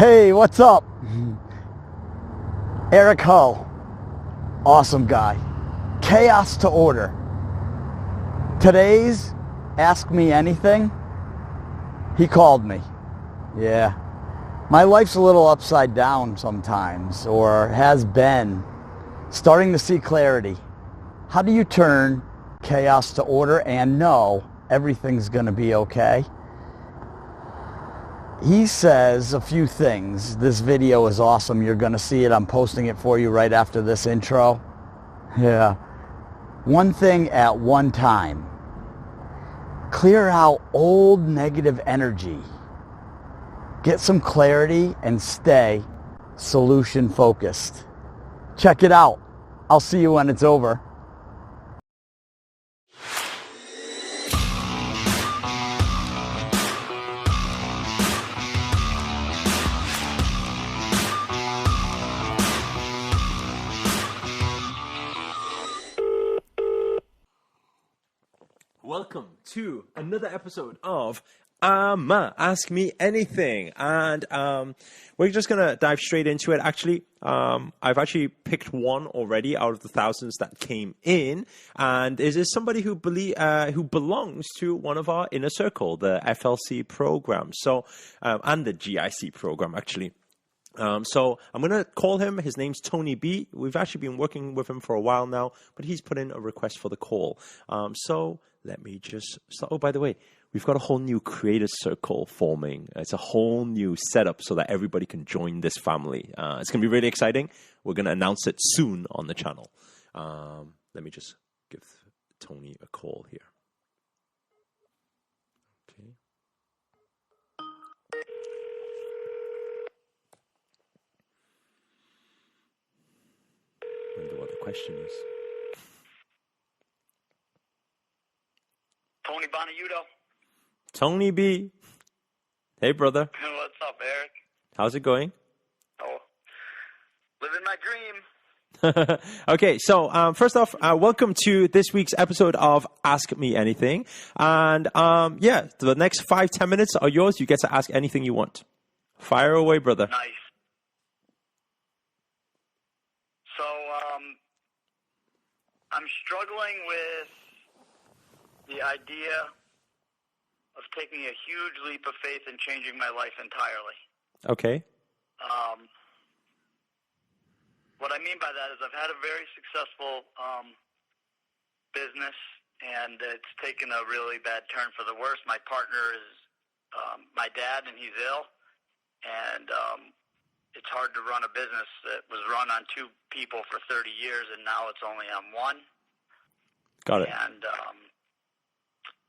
Hey, what's up? Eric Hull. Awesome guy. Chaos to order. Today's Ask Me Anything, he called me. Yeah. My life's a little upside down sometimes, or has been. Starting to see clarity. How do you turn chaos to order and know everything's going to be okay? He says a few things. This video is awesome. You're going to see it. I'm posting it for you right after this intro. Yeah. One thing at one time. Clear out old negative energy. Get some clarity and stay solution focused. Check it out. I'll see you when it's over. Welcome to another episode of Ask Me Anything, and we're just gonna dive straight into it. Actually, I've actually picked one already out of the thousands that came in, and this is somebody who belongs to one of our inner circle, the FLC program, and the GIC program actually. So I'm going to call him. His name's TonyB. We've actually been working with him for a while now, but he's put in a request for the call. So let me just start. Oh, by the way, we've got a whole new creator circle forming. It's a whole new setup so that everybody can join this family. It's going to be really exciting. We're going to announce it soon on the channel. Let me just give Tony a call here. Okay. Wonder what the question is. Tony Bonayudo. Tony B. Hey, brother. What's up, Eric? How's it going? Oh, living my dream. Okay, so first off, welcome to this week's episode of Ask Me Anything. And yeah, the next 5-10 minutes are yours. You get to ask anything you want. Fire away, brother. Nice. So, I'm struggling with the idea of taking a huge leap of faith and changing my life entirely. Okay. What I mean by that is I've had a very successful business, and it's taken a really bad turn for the worse. My partner is my dad, and he's ill, and it's hard to run a business that was run on 2 people for 30 years, and now it's only on 1. Got it. And,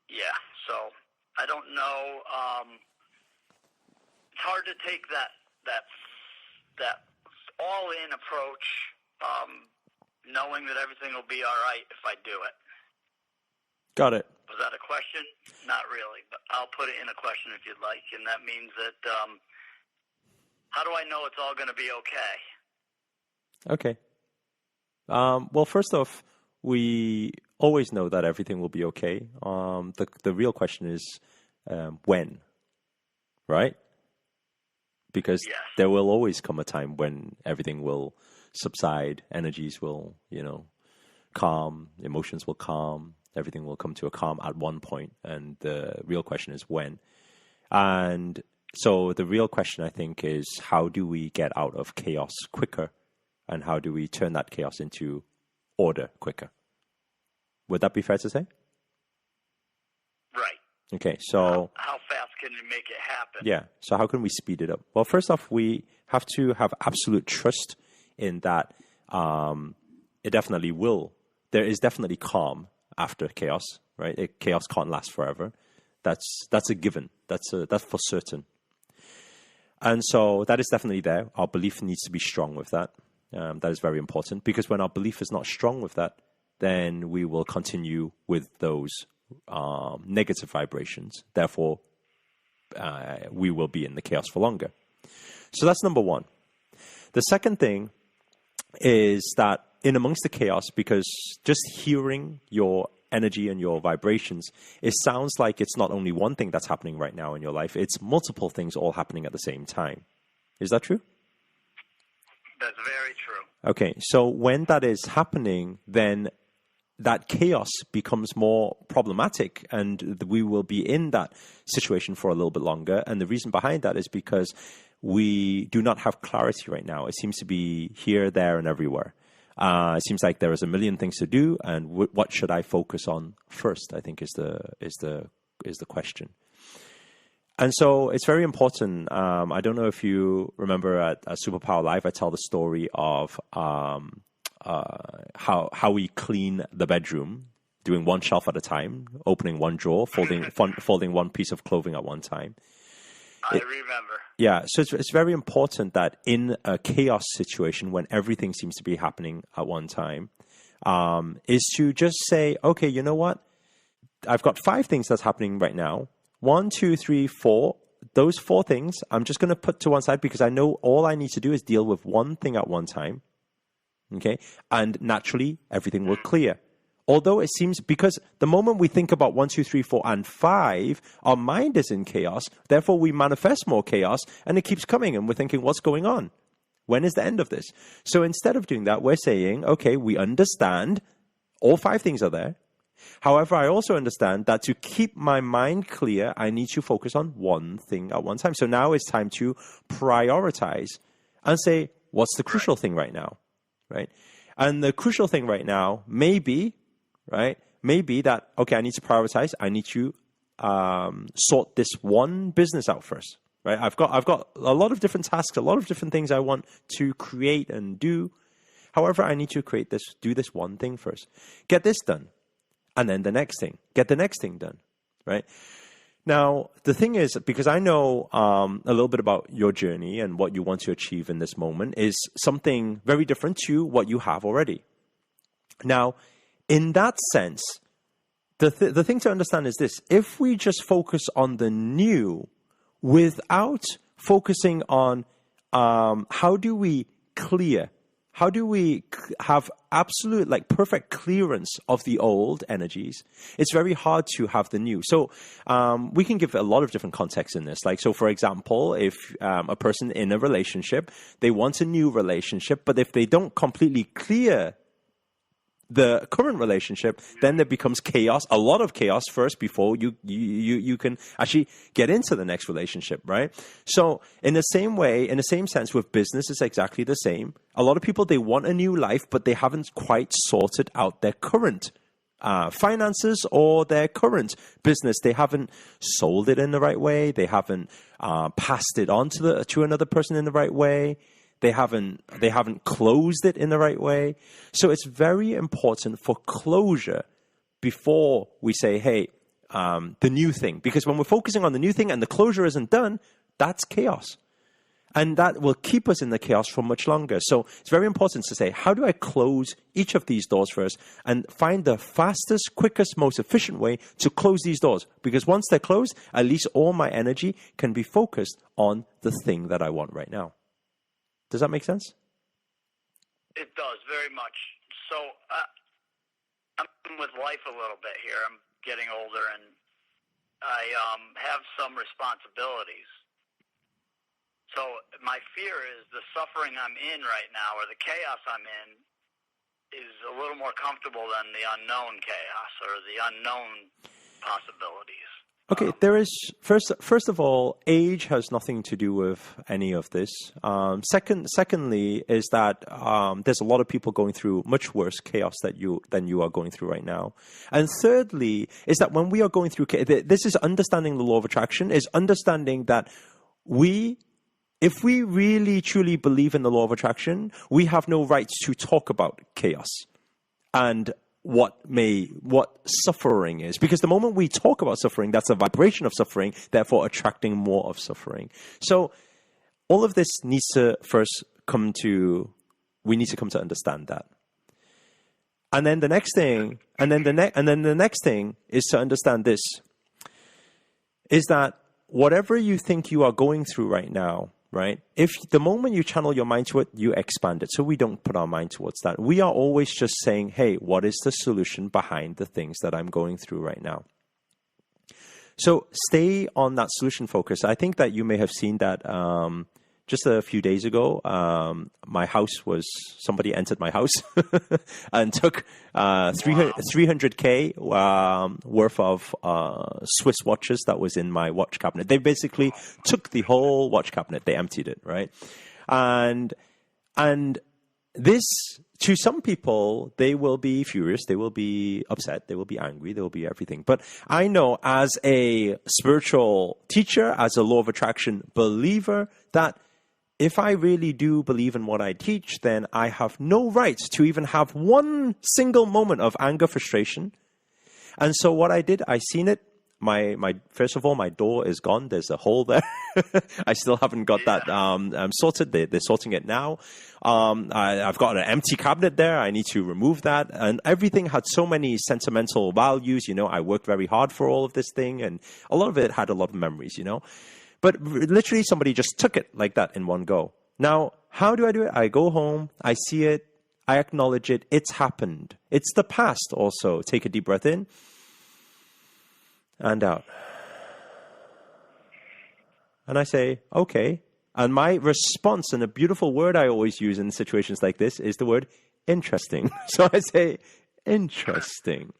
yeah, so I don't know. It's hard to take that all-in approach, knowing that everything will be all right if I do it. Got it. Was that a question? Not really, but I'll put it in a question if you'd like, and that means that how do I know it's all going to be okay? Okay. Well, first off, we always know that everything will be okay. The real question is when, right? Because Yes. there will always come a time when everything will subside, energies will, calm, emotions will calm, everything will come to a calm at one point, and the real question is when. And so the real question, I think, is how do we get out of chaos quicker, and how do we turn that chaos into order quicker? Would that be fair to say? Right. Okay, so how fast can you make it happen? yeah, so how can we speed it up? Well, first off, we have to have absolute trust in that it definitely will. There is definitely calm after chaos, right? Chaos can't last forever. That's a given. That's for certain. And so that is definitely there. Our belief needs to be strong with that. That is very important, because when our belief is not strong with that, then we will continue with those negative vibrations. Therefore, we will be in the chaos for longer. So that's number one. The second thing is that in amongst the chaos, because just hearing your energy and your vibrations, it sounds like it's not only one thing that's happening right now in your life, it's multiple things all happening at the same time. Is that true? That's very true. Okay, so when that is happening, then that chaos becomes more problematic, and we will be in that situation for a little bit longer. And the reason behind that is because we do not have clarity right now. It seems to be here, there, and everywhere. It seems like there is a million things to do, and what should I focus on first? I think is the question. And so it's very important. I don't know if you remember at Superpower Live, I tell the story of how we clean the bedroom, doing one shelf at a time, opening one drawer, folding one piece of clothing at one time. I remember. Yeah, so it's very important that in a chaos situation, when everything seems to be happening at one time, is to just say, okay, you know what? I've got 5 things that's happening right now. 1, 2, 3, 4. Those 4 things I'm just going to put to one side because I know all I need to do is deal with one thing at one time. Okay? And naturally, everything will clear. Although it seems, because the moment we think about 1, 2, 3, 4, and 5, our mind is in chaos. Therefore, we manifest more chaos, and it keeps coming, and we're thinking, what's going on? When is the end of this? So instead of doing that, we're saying, okay, we understand all 5 things are there. However, I also understand that to keep my mind clear, I need to focus on one thing at one time. So now it's time to prioritize and say, what's the crucial thing right now? Right? And the crucial thing right now may be, right, that, okay, I need to prioritize. I need to sort this one business out first. Right? I've got a lot of different tasks, a lot of different things I want to create and do. However, I need to do this one thing first. Get this done. And then the next thing, get the next thing done, right? Now, the thing is, because I know a little bit about your journey and what you want to achieve in this moment is something very different to what you have already. Now, in that sense, the thing to understand is this. If we just focus on the new without focusing on how do we clear, how do we have absolute, like perfect clearance of the old energies? It's very hard to have the new. So we can give a lot of different contexts in this. Like, so for example, if a person in a relationship, they want a new relationship, but if they don't completely clear the current relationship, then there becomes chaos, a lot of chaos first before you can actually get into the next relationship, right? So in the same way, in the same sense with business, it's exactly the same. A lot of people, they want a new life, but they haven't quite sorted out their current finances or their current business. They haven't sold it in the right way. They haven't passed it on to another person in the right way. They haven't closed it in the right way. So it's very important for closure before we say, hey, the new thing. Because when we're focusing on the new thing and the closure isn't done, that's chaos. And that will keep us in the chaos for much longer. So it's very important to say, how do I close each of these doors first and find the fastest, quickest, most efficient way to close these doors? Because once they're closed, at least all my energy can be focused on the thing that I want right now. Does that make sense? It does, very much. So I'm with life a little bit here. I'm getting older, and I have some responsibilities. So my fear is the suffering I'm in right now, or the chaos I'm in, is a little more comfortable than the unknown chaos or the unknown possibilities. Okay, there is, first of all, age has nothing to do with any of this. Secondly, is that there's a lot of people going through much worse chaos than you are going through right now. And thirdly, is that when we are going through, this is understanding the law of attraction, is understanding that if we really truly believe in the law of attraction, we have no right to talk about chaos and what suffering is. Because the moment we talk about suffering, that's a vibration of suffering, therefore attracting more of suffering. So all of this needs to first we need to come to understand that. And then the next thing, the next thing is to understand this, is that whatever you think you are going through right now, right? If the moment you channel your mind to it, you expand it. So we don't put our mind towards that. We are always just saying, hey, what is the solution behind the things that I'm going through right now? So stay on that solution focus. I think that you may have seen that just a few days ago, somebody entered my house and took 300K worth of Swiss watches that was in my watch cabinet. They basically took the whole watch cabinet. They emptied it, right? And this, to some people, they will be furious, they will be upset, they will be angry, they will be everything. But I know as a spiritual teacher, as a law of attraction believer, that if I really do believe in what I teach, then I have no right to even have one single moment of anger, frustration. And so what I did, I seen it. First of all, my door is gone. There's a hole there. I still haven't got that sorted. They're sorting it now. I've got an empty cabinet there. I need to remove that. And everything had so many sentimental values. You know, I worked very hard for all of this thing, and a lot of it had a lot of memories, you know. But literally somebody just took it like that in one go. Now, how do I do it? I go home, I see it, I acknowledge it. It's happened. It's the past also. Take a deep breath in and out. And I say, okay. And my response, and a beautiful word I always use in situations like this, is the word interesting. So I say, interesting,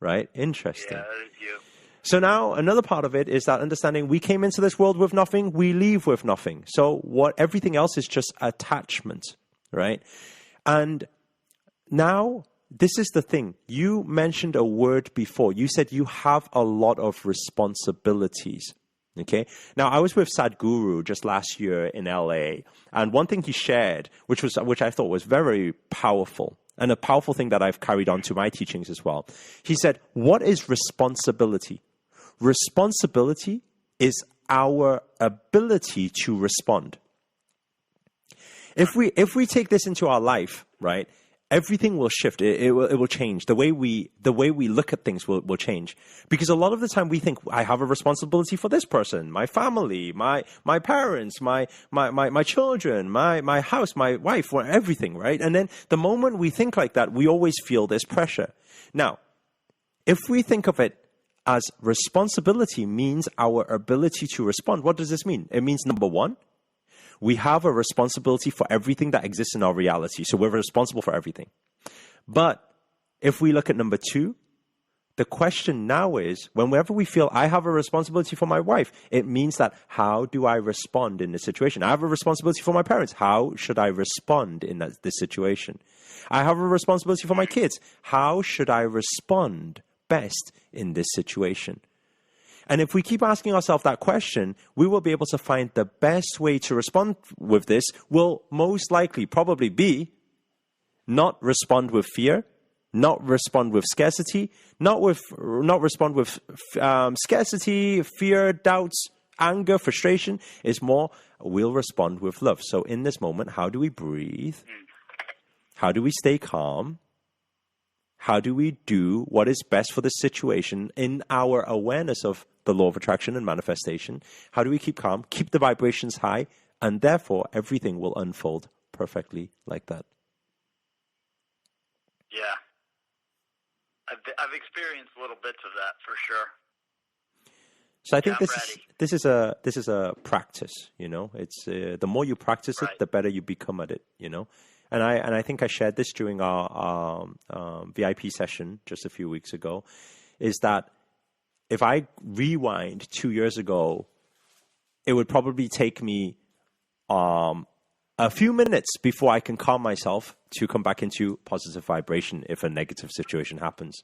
right? Interesting. Yeah, that is you. So now another part of it is that understanding we came into this world with nothing, we leave with nothing. So everything else is just attachment, right? And now this is the thing. You mentioned a word before. You said you have a lot of responsibilities. Okay. Now I was with Sadhguru just last year in LA, and one thing he shared, which I thought was very powerful, and a powerful thing that I've carried on to my teachings as well. He said, "What is responsibility? Responsibility is our ability to respond." If we take this into our life, right? Everything will shift. It will change. The way we look at things will change. Because a lot of the time we think, I have a responsibility for this person, my family, my parents, my children, my house, my wife, everything, right? And then the moment we think like that, we always feel this pressure. Now, if we think of it as responsibility means our ability to respond, what does this mean? It means, number one, we have a responsibility for everything that exists in our reality. So we're responsible for everything. But if we look at number two, the question now is, whenever we feel I have a responsibility for my wife, it means that how do I respond in this situation? I have a responsibility for my parents. How should I respond in this situation? I have a responsibility for my kids. How should I respond best in this situation? And if we keep asking ourselves that question, we will be able to find the best way to respond with this will most likely probably be not respond with fear, not respond with scarcity, not respond with scarcity, fear, doubts, anger, frustration. It's more, we'll respond with love. So in this moment, how do we breathe? How do we stay calm? How do we do what is best for the situation in our awareness of the law of attraction and manifestation? How do we keep calm, keep the vibrations high, and therefore everything will unfold perfectly like that? Yeah. I've experienced little bits of that for sure. So I think this is a practice, you know. It's the more you practice it, the better you become at it, you know. And I think I shared this during our VIP session just a few weeks ago, is that if I rewind 2 years ago, it would probably take me a few minutes before I can calm myself to come back into positive vibration if a negative situation happens.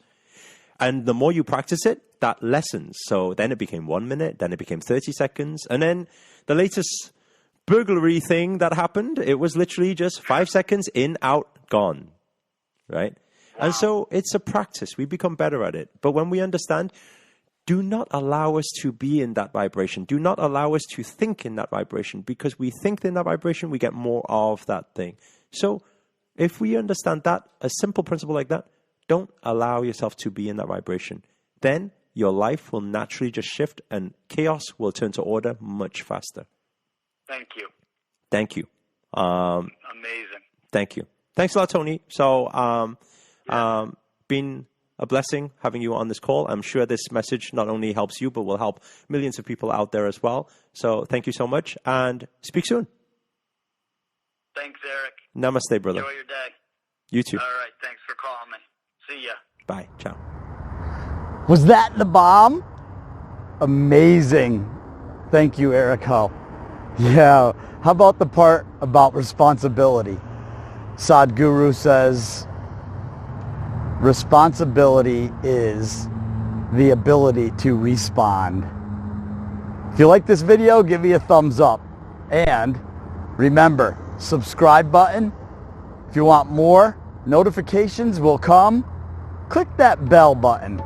And the more you practice it, that lessens. So then it became 1 minute, then it became 30 seconds. And then the latest burglary thing that happened, it was literally just 5 seconds in, out, gone, right? Wow. And so it's a practice. We become better at it. But when we understand, do not allow us to be in that vibration. Do not allow us to think in that vibration, because we think in that vibration, we get more of that thing. So if we understand that, a simple principle like that, don't allow yourself to be in that vibration. Then your life will naturally just shift and chaos will turn to order much faster. Thank you. Thank you. Amazing. Thank you. Thanks a lot, Tony. So, been a blessing having you on this call. I'm sure this message not only helps you, but will help millions of people out there as well. So thank you so much, and speak soon. Thanks, Eric. Namaste, brother. Enjoy your day. You too. All right. Thanks for calling me. See ya. Bye. Ciao. Was that the bomb? Amazing. Thank you, Eric Ho. Yeah. How about the part about responsibility? Sadhguru says, responsibility is the ability to respond. If you like this video, give me a thumbs up. And remember, subscribe button. If you want more, notifications will come. Click that bell button.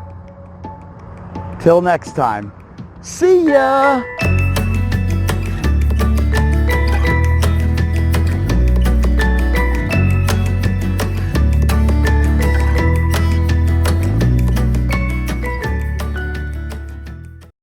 Till next time, see ya!